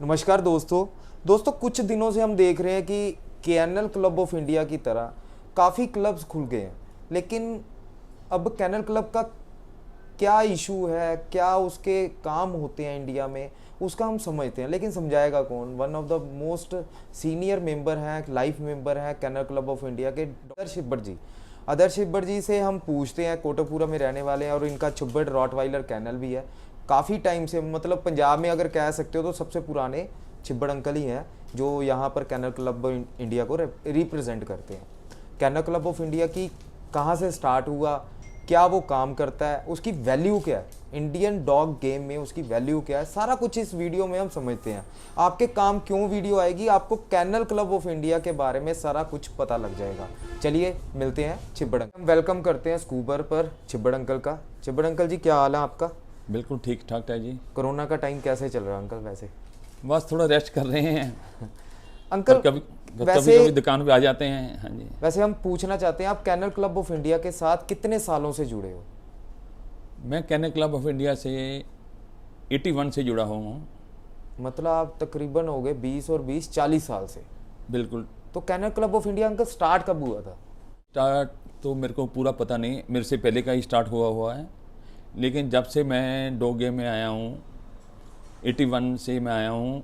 नमस्कार दोस्तों कुछ दिनों से हम देख रहे हैं कि केएनएल क्लब ऑफ इंडिया की तरह काफ़ी क्लब्स खुल गए हैं, लेकिन अब केएनएल क्लब का क्या इशू है, क्या उसके काम होते हैं इंडिया में, उसका हम समझते हैं, लेकिन समझाएगा कौन। One of the most senior member हैं, लाइफ मेंबर हैं केएनएल क्लब ऑफ इंडिया के आदर्श छिब्बर जी से हम पूछते हैं। कोटकपुरा में रहने वाले हैं और इनका छिब्बर रॉटवाइलर केएनएल भी है। काफ़ी टाइम से, मतलब पंजाब में अगर कह सकते हो तो सबसे पुराने छिब्बर अंकल ही हैं जो यहाँ पर केएनएल क्लब इंडिया को रिप्रेजेंट करते हैं। केएनएल क्लब ऑफ इंडिया की कहाँ से स्टार्ट हुआ, क्या वो काम करता है, उसकी वैल्यू क्या है, इंडियन डॉग गेम में उसकी वैल्यू क्या है, सारा कुछ इस वीडियो में हम समझते हैं। आपके काम क्यों वीडियो आएगी, आपको केएनएल क्लब ऑफ इंडिया के बारे में सारा कुछ पता लग जाएगा। चलिए मिलते हैं छिब्बर अंकल। हम वेलकम करते हैं स्कूबर पर छिब्बर अंकल का। छिब्बर अंकल जी, क्या हाल है आपका? बिल्कुल ठीक ठाक है जी। कोरोना का टाइम कैसे चल रहा है अंकल? वैसे बस थोड़ा रेस्ट कर रहे हैं अंकल। कभी वैसे दुकान पे आ जाते हैं। हाँ जी। वैसे हम पूछना चाहते हैं, आप केएनएल क्लब ऑफ इंडिया के साथ कितने सालों से जुड़े हो? मैं केएनएल क्लब ऑफ इंडिया से 81 से जुड़ा हुआ हूँ। मतलब आप तकरीबन हो गए 20 और 20 40 साल से। बिल्कुल। तो KNL club of India uncle start कब हुआ था? स्टार्ट तो मेरे को पूरा पता नहीं, मेरे से पहले का ही स्टार्ट हुआ है। लेकिन जब से मैं डॉग गेम में आया हूँ, 81 से मैं आया हूँ,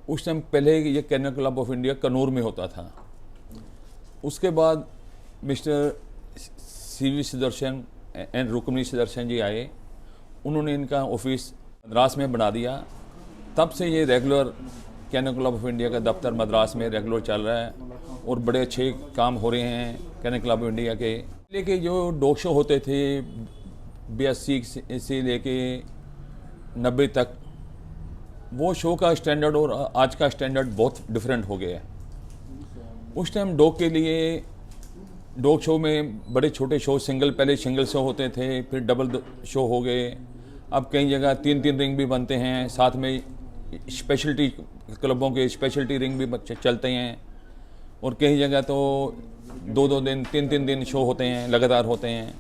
उस टाइम पहले ये KNL club of India Kanaur में होता था। उसके बाद mister CV Sudarshan and Rukmini Sudarshan ji आए, उन्होंने इनका ऑफिस मद्रास में बना दिया। तब से ये रेगुलर केएनएल क्लब ऑफ इंडिया का दफ्तर मद्रास में रेगुलर चल रहा है और बड़े अच्छे काम हो रहे हैं केएनएल क्लब ऑफ इंडिया के। लेकिन जो डॉग शो होते थे 82 से लेके 90 तक, वो शो का स्टैंडर्ड और आज का स्टैंडर्ड बहुत डिफरेंट हो गया है। उस टाइम डॉग के लिए डॉग शो में बड़े छोटे शो, पहले सिंगल शो होते थे, फिर डबल शो हो गए। अब कई जगह 3-3 रिंग भी बनते हैं, साथ में स्पेशलिटी क्लबों के स्पेशलिटी रिंग भी चलते हैं, और कई जगह तो 2-2 दिन 3-3 दिन शो होते हैं, लगातार होते हैं।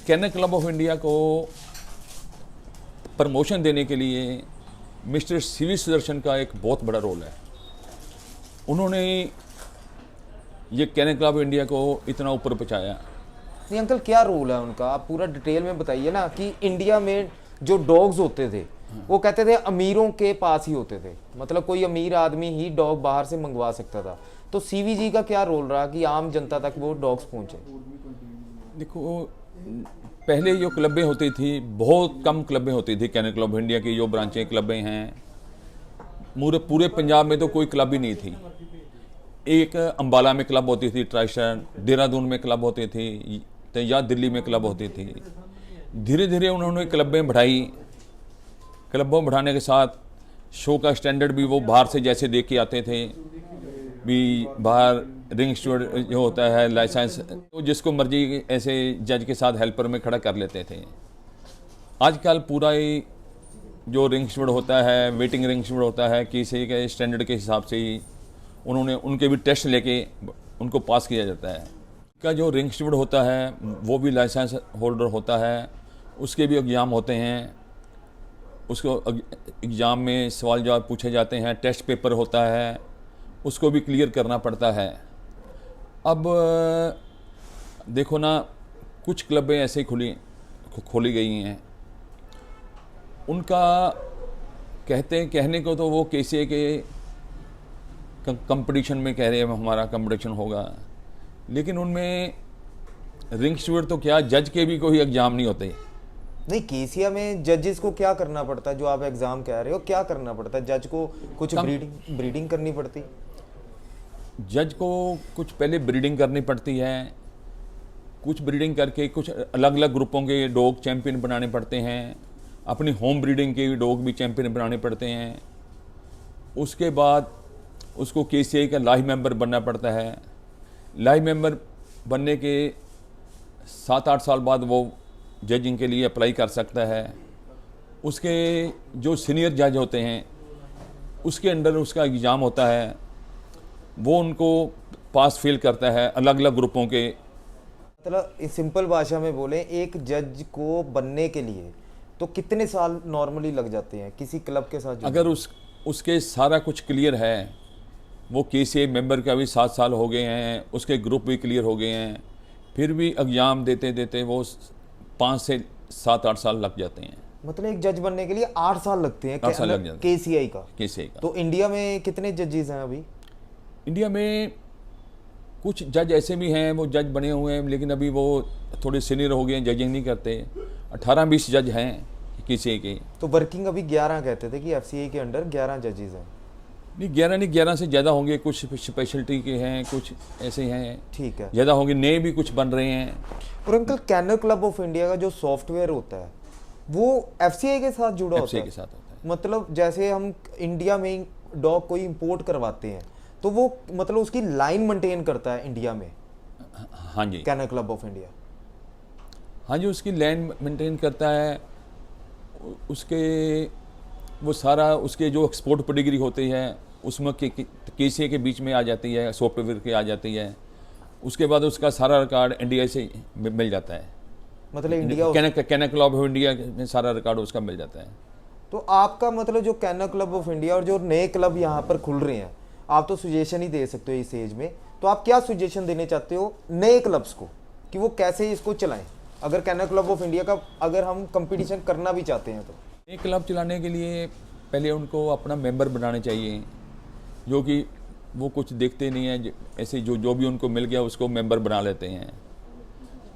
केएनएल क्लब ऑफ इंडिया को प्रमोशन देने के लिए मिस्टर सीवी सुदर्शन का एक बहुत बड़ा रोल है। उन्होंने ये केएनएल क्लब ऑफ इंडिया को इतना ऊपर पहुंचाया। नहीं अंकल, क्या रोल है उनका, आप पूरा डिटेल में बताइए ना। कि इंडिया में जो डॉग्स होते थे वो कहते थे अमीरों के पास ही होते थे, मतलब कोई अमीर आदमी ही डॉग बाहर से मंगवा सकता था। तो सीवी जी का क्या रोल रहा कि आम जनता तक वो डॉग्स पहुंचे? देखो, पहले जो क्लबें होती थी, बहुत कम क्लबें होती थी केएनएल क्लब ऑफ इंडिया की, जो ब्रांचें क्लबें हैं। पूरे पंजाब में तो कोई क्लब ही नहीं थी। एक अंबाला में क्लब होती थी, ट्राइशन, देहरादून में क्लब होती थी, या दिल्ली में क्लब होती थी। धीरे धीरे उन्होंने क्लबें बढ़ाई। क्लबों बढ़ाने के साथ शो का स्टैंडर्ड भी वो बाहर से जैसे देख के आते थे भी, बाहर रिंग स्टूवर्ड जो होता है, लाइसेंस, तो जिसको मर्जी ऐसे जज के साथ हेल्पर में खड़ा कर लेते थे। आजकल पूरा ही जो रिंग स्टूवर्ड होता है, वेटिंग रिंग स्टूवर्ड होता है, किसी के स्टैंडर्ड के हिसाब से ही उन्होंने उनके भी टेस्ट लेके उनको पास किया जाता है। का जो रिंग स्टूवर्ड होता है वो भी लाइसेंस होल्डर होता है, उसके भी एग्ज़ाम होते हैं। उसको एग्ज़ाम में सवाल जवाब पूछे जाते हैं, टेस्ट पेपर होता है, उसको भी क्लियर करना पड़ता है। अब देखो ना, कुछ क्लबें ऐसे खोली गई हैं, उनका कहने को तो वो कैसे के कंपटीशन में कह रहे हैं हमारा कंपटीशन होगा, लेकिन उनमें रिंग स्टूवर्ड तो क्या, जज के भी कोई एग्ज़ाम नहीं होते। नहीं, केसिया में जजेस को क्या करना पड़ता है? जो आप एग्जाम कह रहे हो, क्या करना पड़ता है जज को? कुछ ब्रीडिंग करनी पड़ती? जज को कुछ पहले ब्रीडिंग करनी पड़ती है, कुछ ब्रीडिंग करके कुछ अलग अलग ग्रुपों के डॉग चैंपियन बनाने पड़ते हैं, अपनी होम ब्रीडिंग के डॉग भी चैंपियन बनाने पड़ते हैं। उसके बाद उसको केसीआई का लाइव मेंबर बनना पड़ता है। लाइव मेंबर बनने के 7-8 साल बाद वो जजिंग के लिए अप्लाई कर सकता है। उसके जो सीनियर जज होते हैं उसके अंडर उसका एग्ज़ाम होता है, वो उनको पास फेल करता है अलग अलग ग्रुपों के। मतलब इस सिंपल भाषा में बोले, एक जज को बनने के लिए तो कितने साल नॉर्मली लग जाते हैं किसी क्लब के साथ? अगर उस उसके सारा कुछ क्लियर है। वो KCA मेंबर का भी 7 साल हो गए हैं, उसके ग्रुप भी क्लियर हो गए हैं, फिर भी एग्ज़ाम देते देते वो 5 से 7-8 साल लग जाते हैं। मतलब एक जज बनने के लिए 8 साल लगते हैं 8 साल लग जाते हैं KCI का। KCA का। तो इंडिया में कितने जजेस हैं अभी? इंडिया में कुछ जज ऐसे भी हैं, वो जज बने हुए हैं, लेकिन अभी वो थोड़े सीनियर हो गए हैं, जजिंग नहीं करते। 18-20 जज हैं KCA के। तो वर्किंग अभी 11 कहते थे कि FCI के अंडर 11 जजेस हैं। नहीं 11 नहीं, 11 से ज़्यादा होंगे। कुछ स्पेशलिटी के हैं, कुछ ऐसे हैं, ठीक है। ज़्यादा होंगे। नए भी कुछ बन रहे हैं। और uncle, Kennel Club of India का जो सॉफ्टवेयर होता है वो FCI के साथ जुड़ा होता FCI है? के साथ होता है। मतलब जैसे हम इंडिया में डॉग कोई इंपोर्ट करवाते हैं तो वो मतलब उसकी लाइन मेंटेन करता है इंडिया में हाँ जी, कैनल क्लब ऑफ इंडिया। हाँ जी, उसकी लैंड मेंटेन करता है। उसके वो सारा उसके जो एक्सपोर्ट पेडिग्री होती है उसमें KCA के बीच में आ जाती है, सॉफ्टवेयर के आ जाती है। उसके बाद उसका सारा रिकॉर्ड इंडिया से मिल जाता है। मतलब India Kennel Club of India में सारा रिकॉर्ड उसका मिल जाता है। तो आपका मतलब जो कैनल क्लब ऑफ इंडिया और जो नए क्लब यहाँ पर खुल रहे हैं, आप तो सुजेशन ही दे सकते हो इस एज में, तो आप क्या सुजेशन देने चाहते हो नए क्लब्स को कि वो कैसे इसको चलाएं? अगर कैनल क्लब ऑफ इंडिया का अगर हम कंपटीशन करना भी चाहते हैं तो एक क्लब चलाने के लिए पहले उनको अपना मेंबर बनाने चाहिए, जो कि वो कुछ देखते नहीं है, ऐसे जो भी उनको मिल गया उसको मेंबर बना लेते हैं।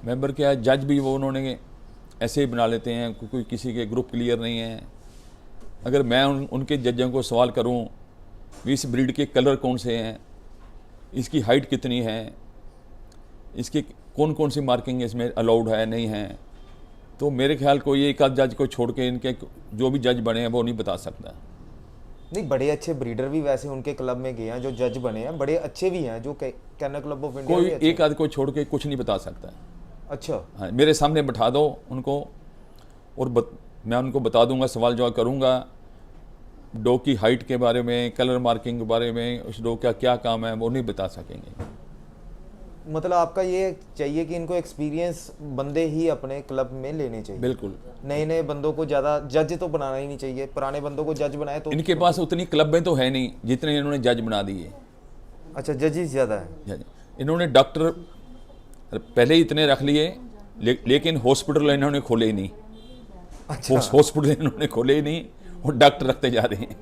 मेंबर क्या है, जज भी वो उन्होंने ऐसे ही बना लेते हैं, कोई किसी के ग्रुप क्लियर नहीं है। अगर मैं उनके जजों को सवाल करूं इस ब्रीड के कलर कौन से हैं, इसकी हाइट कितनी है, इसके कौन कौन सी मार्किंग इसमें अलाउड है नहीं है, तो मेरे ख्याल कोई एक आध जज को छोड़ के इनके जो भी जज बने हैं वो नहीं बता सकता। नहीं, बड़े अच्छे ब्रीडर भी वैसे उनके क्लब में गए हैं जो जज बने हैं, बड़े अच्छे भी हैं जो कैनल क्लब ऑफ इंडिया कोई भी अच्छे एक आध को छोड़ के कुछ नहीं बता सकता। अच्छा, हाँ, मेरे सामने बैठा दो उनको और मैं उनको बता दूंगा, सवाल जवाब करूंगा डॉग की हाइट के बारे में, कलर मार्किंग के बारे में, उस डॉग का क्या काम है वो नहीं बता सकेंगे। मतलब आपका ये चाहिए कि इनको एक्सपीरियंस बंदे ही अपने क्लब में लेने चाहिए। बिल्कुल, नए नए बंदों को ज़्यादा जज तो बनाना ही नहीं चाहिए, पुराने बंदों को जज बनाए तो इनके पास उतनी क्लबें तो है नहीं जितने इन्होंने जज बना दिए। अच्छा, जजेस ज़्यादा है। इन्होंने डॉक्टर पहले ही इतने रख लिए, लेकिन हॉस्पिटल इन्होंने खोले ही नहीं। अच्छा हॉस्पिटल इन्होंने खोले ही नहीं और डॉक्टर रखते जा रहे हैं।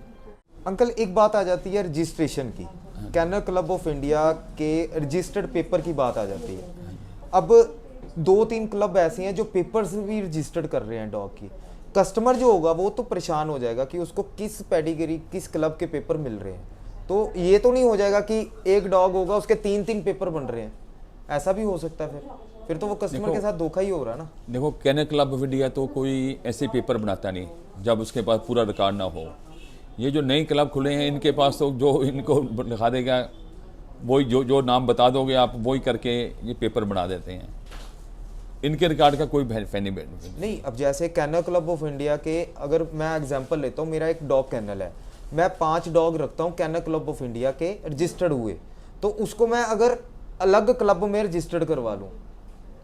अंकल, एक बात आ जाती है रजिस्ट्रेशन की। कैनल क्लब ऑफ इंडिया के रजिस्टर्ड पेपर की बात आ जाती है। अब 2-3 क्लब ऐसे हैं जो पेपर्स भी रजिस्टर्ड कर रहे हैं डॉग की। कस्टमर जो होगा वो तो परेशान हो जाएगा कि उसको किस पेडिग्री किस क्लब के पेपर मिल रहे हैं। तो ये तो नहीं हो जाएगा कि एक डॉग होगा उसके 3-3 पेपर बन रहे हैं, ऐसा भी हो सकता है। फिर तो वो कस्टमर के साथ धोखा ही हो रहा है ना। देखो, कैनल क्लब ऑफ इंडिया तो कोई ऐसे पेपर बनाता नहीं जब उसके पास पूरा रिकॉर्ड ना हो। ये जो नए क्लब खुले हैं इनके पास तो जो इनको लिखा देगा वही, जो नाम बता दोगे आप वही करके ये पेपर बना देते हैं। इनके रिकॉर्ड का कोई बेनिफिट नहीं। अब जैसे कैनल क्लब ऑफ इंडिया के अगर मैं एग्जांपल लेता हूँ, मेरा एक डॉग कैनल है, मैं 5 डॉग रखता हूँ कैनल क्लब ऑफ इंडिया के रजिस्टर्ड हुए, तो उसको मैं अगर अलग क्लब में रजिस्टर्ड करवा लूँ,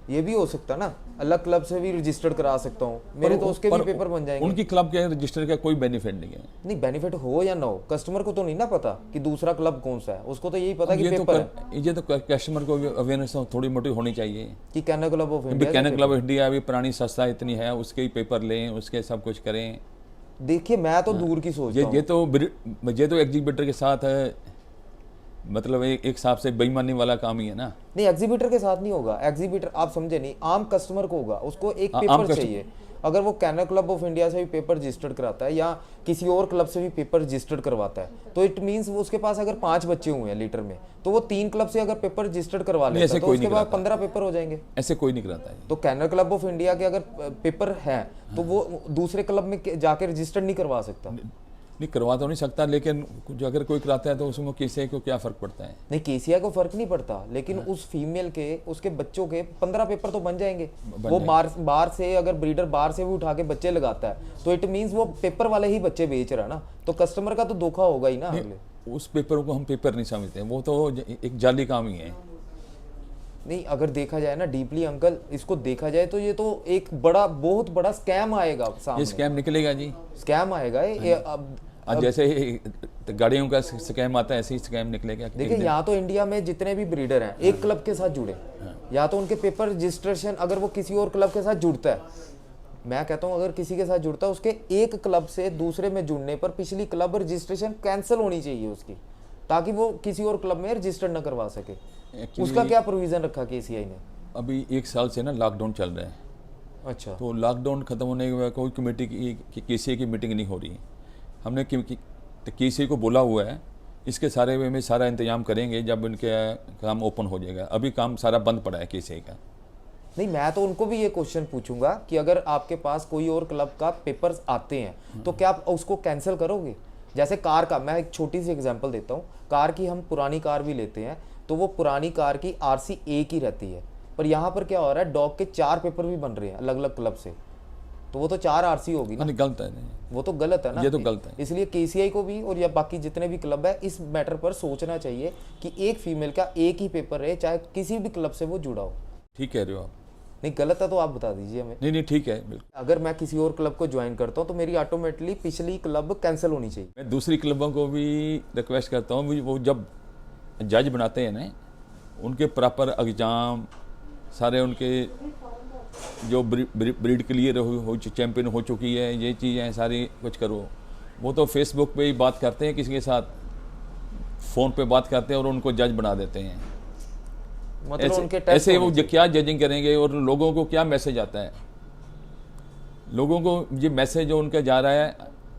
ये भी हो सकता ना, अलग क्लब से भी रजिस्टर्ड करा सकता हूँ, मेरे तो उसके भी पेपर बन जाएंगे। उनकी क्लब के रजिस्टर का कोई बेनिफिट नहीं है। नहीं, बेनिफिट हो या ना हो, कस्टमर को तो नहीं ना पता कि दूसरा क्लब कौन सा है, उसको तो यही पता कि पेपर है। ये तो कस्टमर को अवेयरनेस थोड़ी मोटी होनी चाहिए कि Kennel Club of India, Kennel Club of India अभी पुरानी संस्था इतनी है, उसके ही पेपर लें, उसके सब कुछ करें। देखिए, मैं तो दूर की सोचता हूँ। ये तो एग्जीबिटर के साथ है, मतलब एक हिसाब से बेईमानी वाला काम ही है ना। नहीं, एग्जीबिटर के साथ नहीं होगा। एग्जीबिटर आप समझे नहीं, आम कस्टमर को होगा, उसको एक पेपर चाहिए। अगर वो कैनल क्लब ऑफ इंडिया से भी पेपर रजिस्टर्ड कराता है या किसी और क्लब से भी पेपर रजिस्टर्ड करवाता है, तो इट मींस वो उसके पास अगर 5 बच्चे हुए हैं लीटर में, तो वो 3 क्लब से अगर पेपर रजिस्टर्ड करवा लेता है तो उसके बाद 15 पेपर हो जाएंगे। ऐसे कोई नहीं कराता है। तो कैनल क्लब ऑफ इंडिया के अगर पेपर है तो वो दूसरे क्लब में जाके रजिस्टर्ड नहीं करवा सकता। नहीं, करवा तो नहीं सकता, लेकिन जो अगर कोई कराता है तो उसमें KCI को क्या फ़र्क पड़ता है? नहीं, KCI को फर्क नहीं पड़ता, लेकिन उस फीमेल के उसके बच्चों के 15 पेपर तो बन जाएंगे। वो बाहर से अगर ब्रीडर बाहर से भी उठा के बच्चे लगाता है तो इट मींस वो पेपर वाले ही बच्चे बेच रहा है ना, तो कस्टमर का तो धोखा होगा ही ना। अगले उस पेपर को हम पेपर नहीं समझते, वो तो एक जाली काम ही है। नहीं, अगर देखा जाए ना डीपली अंकल, इसको देखा जाए तो ये तो एक बहुत बड़ा स्कैम आएगा सामने। ये स्कैम निकलेगा जी, स्कैम आएगा। ये अब आज जैसे ही गाड़ियों का स्कैम आता है ऐसे ही स्कैम निकलेगा। देखिए यहाँ तो इंडिया में जितने भी ब्रीडर हैं एक क्लब के साथ जुड़े, या तो उनके पेपर रजिस्ट्रेशन, अगर वो किसी और क्लब के साथ जुड़ता है, मैं कहता हूँ अगर किसी के साथ जुड़ता है उसके एक क्लब से दूसरे में जुड़ने पर पिछली क्लब रजिस्ट्रेशन कैंसिल होनी चाहिए उसकी, ताकि वो किसी और क्लब में रजिस्टर न करवा सके। उसका क्या प्रोविजन रखा केसीआई ने? अभी 1 साल से ना लॉकडाउन चल रहा है। अच्छा, तो लॉकडाउन खत्म होने के बाद कोई कमेटी की केसीआई की मीटिंग नहीं हो रही। हमने केसीआई को बोला हुआ है, इसके सारे वे में सारा इंतजाम करेंगे जब इनके काम ओपन हो जाएगा। अभी काम सारा बंद पड़ा है केसीआई का। नहीं, मैं तो उनको भी ये क्वेश्चन पूछूंगा कि अगर आपके पास कोई और क्लब का पेपर्स आते हैं तो क्या आप उसको कैंसिल करोगे? जैसे कार का, मैं एक छोटी सी एग्जांपल देता हूँ। कार की हम पुरानी कार भी लेते हैं तो वो पुरानी कार की आरसी एक ही रहती है, पर यहाँ पर क्या हो रहा है, डॉग के 4 पेपर भी बन रहे हैं अलग अलग क्लब से, तो वो तो 4 आरसी होगी ना। गलत है, वो तो गलत है ना, ये तो गलत है। इसलिए केसीआई को भी और या बाकी जितने भी क्लब है इस मैटर पर सोचना चाहिए कि एक फीमेल का एक ही पेपर रहे, चाहे किसी भी क्लब से वो जुड़ा हो। ठीक कह रहे हो आप। नहीं, गलत है तो आप बता दीजिए हमें। नहीं ठीक है, बिल्कुल। अगर मैं किसी और क्लब को ज्वाइन करता हूँ तो मेरी ऑटोमेटिकली पिछली क्लब कैंसिल होनी चाहिए। मैं दूसरी क्लबों को भी रिक्वेस्ट करता हूँ, वो जब जज बनाते हैं ना, उनके प्रॉपर एग्जाम सारे, उनके जो ब्रीड क्लियर हो चैंपियन हो चुकी है, ये चीज़ें सारी कुछ करो। वो तो फेसबुक पे ही बात करते हैं, किसी के साथ फ़ोन पे बात करते हैं और उनको जज बना देते हैं। मतलब उनके ऐसे वो क्या जजिंग करेंगे और लोगों को क्या मैसेज आता है? लोगों को ये मैसेज जो उनका जा रहा है,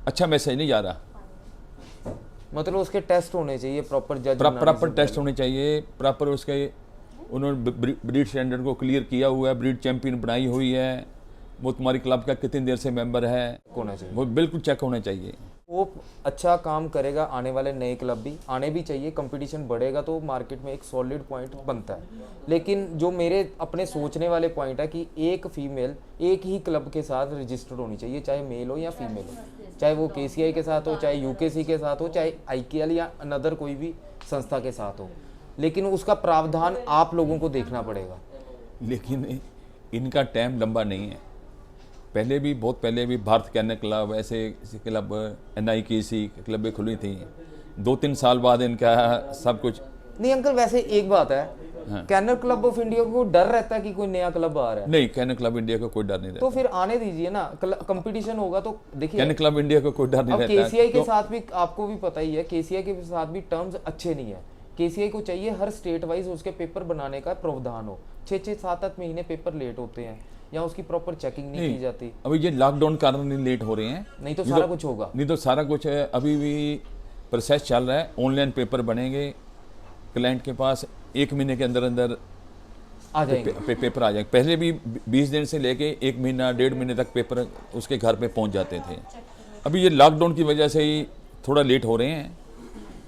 अच्छा मैसेज नहीं जा रहा। मतलब उसके टेस्ट होने चाहिए, प्रॉपर जज प्रॉपर टेस्ट होने चाहिए, प्रॉपर उसके उन्होंने ब्रीड स्टैंडर्ड को क्लियर किया हुआ है, ब्रीड चैंपियन बनाई हुई है, वो तुम्हारी क्लब का कितनी देर से मेंबर है, होना चाहिए, वो बिल्कुल चेक होना चाहिए। वो अच्छा काम करेगा, आने वाले नए क्लब भी आने भी चाहिए, कंपटीशन बढ़ेगा तो मार्केट में एक सॉलिड पॉइंट बनता है। लेकिन जो मेरे अपने सोचने वाले पॉइंट है कि एक फीमेल एक ही क्लब के साथ रजिस्टर्ड होनी चाहिए, चाहे मेल हो या फीमेल हो, चाहे वो केसीआई के साथ हो, चाहे यूकेसी के साथ हो, चाहे आईकेएल या अनदर कोई भी संस्था के साथ हो, लेकिन उसका प्रावधान आप लोगों को देखना पड़ेगा। लेकिन इनका टाइम लंबा नहीं है। पहले भी, बहुत पहले भी भारत कैनल क्लब, ऐसे क्लब, एनआईकेसी क्लबें खुली थी। 2-3 साल बाद इनका सब कुछ। नहीं अंकल, वैसे एक बात है, हाँ। कैनल क्लब ऑफ इंडिया को डर रहता है कि कोई नया क्लब आ रहा है? नहीं, कैनल क्लब इंडिया को कोई डर नहीं रहता। तो फिर आने दीजिए ना, कंपटीशन होगा तो देखिए। कैनल क्लब इंडिया को कोई डर नहीं रहता। केसीआई के साथ भी आपको भी पता ही है, केसीआई के साथ भी टर्म्स अच्छे नहीं है। केसीआई को चाहिए हर स्टेट वाइज उसके पेपर बनाने का प्रावधान हो। 6-6, 7-8 महीने पेपर लेट होते हैं या उसकी प्रॉपर चेकिंग नहीं की जाती। अभी ये लॉकडाउन कारण नहीं लेट हो रहे हैं, नहीं तो सारा कुछ होगा। नहीं तो सारा कुछ है, अभी भी प्रोसेस चल रहा है। ऑनलाइन पेपर बनेंगे, क्लाइंट के पास 1 महीने के अंदर अंदर आ जाएंगे, पेपर आ जाएंगे। पहले भी 20 दिन से लेके 1 महीना 1.5 महीने तक पेपर उसके घर पे पहुंच जाते थे। अभी ये लॉकडाउन की वजह से ही थोड़ा लेट हो रहे हैं।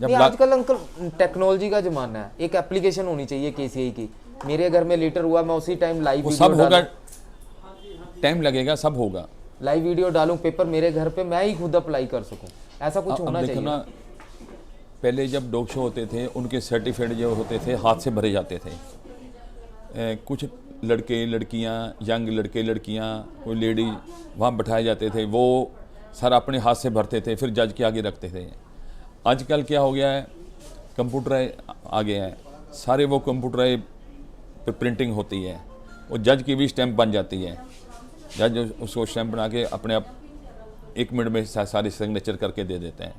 जब आजकल अंकल टेक्नोलॉजी का जमाना है, एक एप्लीकेशन होनी चाहिए केसीआई की। मेरे घर में लीटर हुआ, मैं उसी टाइम लाइव वीडियो सब होगा, टाइम लगेगा, सब होगा। लाइव वीडियो डालूं, पेपर मेरे घर पे, मैं ही खुद अप्लाई कर सकूं, ऐसा कुछ होना चाहिए ना। पहले जब डॉग शो होते थे, उनके सर्टिफिकेट जो होते थे हाथ से भरे जाते थे। कुछ लड़के लड़कियां, यंग लड़के लड़कियां, कोई लेडी वहाँ बैठाए जाते थे, वो सारा अपने हाथ से भरते थे, फिर जज के आगे रखते थे। आजकल क्या हो गया है, कंप्यूटर आ गया है, सारे वो कंप्यूटर पे प्रिंटिंग होती है, वो जज की भी स्टैंप बन जाती है। जज उसको स्टैंप बना के अपने आप 1 मिनट में सारी सिग्नेचर करके दे देते हैं।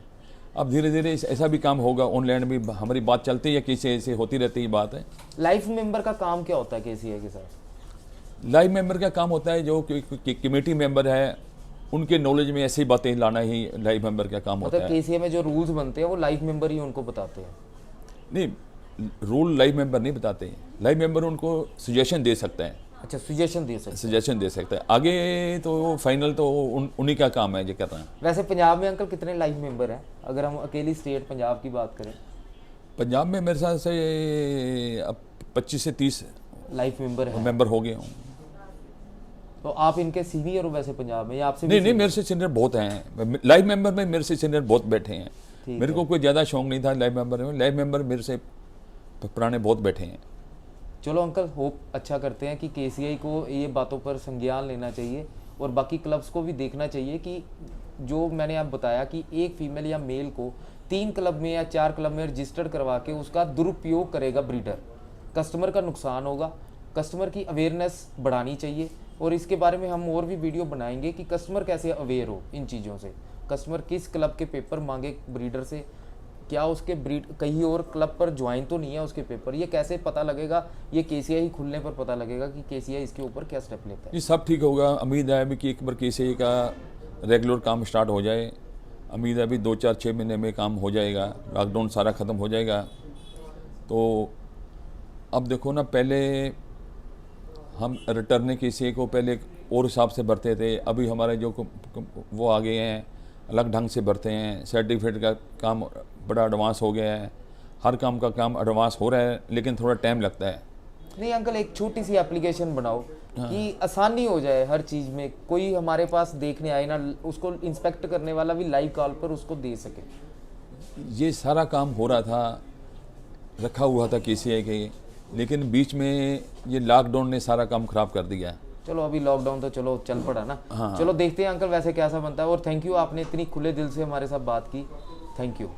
अब धीरे धीरे ऐसा भी काम होगा, ऑनलाइन भी हमारी बात चलती है, किसी ऐसे होती रहती है बात है। लाइव मेंबर का काम क्या होता है केसीआई के साथ? लाइव मेंबर का काम होता है जो कमेटी मेंबर है, उनके नॉलेज में ऐसी बातें लाना ही लाइव मेंबर का काम होता है। केसीआई में जो रूल्स बनते हैं वो लाइव मेंबर ही उनको बताते हैं? नहीं, रूल लाइव मेंबर नहीं बताते हैं, लाइव मेंबर उनको सजेशन दे सकता है। अच्छा, सजेशन दे सकता है, सजेशन दे सकता है। आगे तो फाइनल तो उन्हीं का काम है जो कर रहे हैं। वैसे पंजाब में अंकल कितने लाइव मेंबर हैं, अगर हम अकेली स्टेट पंजाब की बात करें? पंजाब में मेरे साथ से अब 25 से 30 लाइव मेंबर हो गए हूँ। तो आप इनके सीनियर हो वैसे पंजाब में, या आपसे? नहीं, मेरे से सीनियर बहुत हैं लाइव मेंबर में, मेरे से सीनियर बहुत बैठे हैं। मेरे को कोई ज़्यादा शौक नहीं था लाइव मेंबर में, लाइव मेंबर मेरे से पुराने बहुत बैठे हैं। चलो अंकल, होप अच्छा करते हैं कि केसीआई को ये बातों पर संज्ञान लेना चाहिए और बाकी क्लब्स को भी देखना चाहिए कि जो मैंने आप बताया कि एक फीमेल या मेल को 3 क्लब में या 4 क्लब में रजिस्टर्ड करवा के उसका दुरुपयोग करेगा ब्रीडर, कस्टमर का नुकसान होगा। कस्टमर की अवेयरनेस बढ़ानी चाहिए और इसके बारे में हम और भी वीडियो बनाएंगे कि कस्टमर कैसे अवेयर हो इन चीज़ों से। कस्टमर किस क्लब के पेपर मांगे ब्रीडर से, क्या उसके ब्रीड कहीं और क्लब पर ज्वाइन तो नहीं है उसके पेपर, ये कैसे पता लगेगा, ये केसीआई खुलने पर पता लगेगा कि केसीआई इसके ऊपर क्या स्टेप लेता है। ये सब ठीक होगा। उम्मीद है अभी कि एक बार केसीआई का रेगुलर काम स्टार्ट हो जाए। उम्मीद है अभी 2-4-6 महीने में काम हो जाएगा, लॉकडाउन सारा ख़त्म हो जाएगा। तो अब देखो ना, पहले हम रिटर्न केसीआई को पहले और हिसाब से भरते थे, अभी हमारे जो वो आ गए हैं अलग ढंग से भरते हैं। सर्टिफिकेट का काम बड़ा एडवांस हो गया है, हर काम का काम एडवांस हो रहा है, लेकिन थोड़ा टाइम लगता है। नहीं अंकल, एक छोटी सी एप्लीकेशन बनाओ कि आसानी हो जाए हर चीज़ में, कोई हमारे पास देखने आए ना, उसको इंस्पेक्ट करने वाला भी लाइव कॉल पर उसको दे सके। ये सारा काम हो रहा था, रखा हुआ था केसीआई के, लेकिन बीच में ये लॉकडाउन ने सारा काम खराब कर दिया। चलो अभी लॉकडाउन तो चलो चल पड़ा ना। हाँ। चलो देखते हैं अंकल वैसे कैसा बनता है। और थैंक यू, आपने इतनी खुले दिल से हमारे साथ बात की, थैंक यू।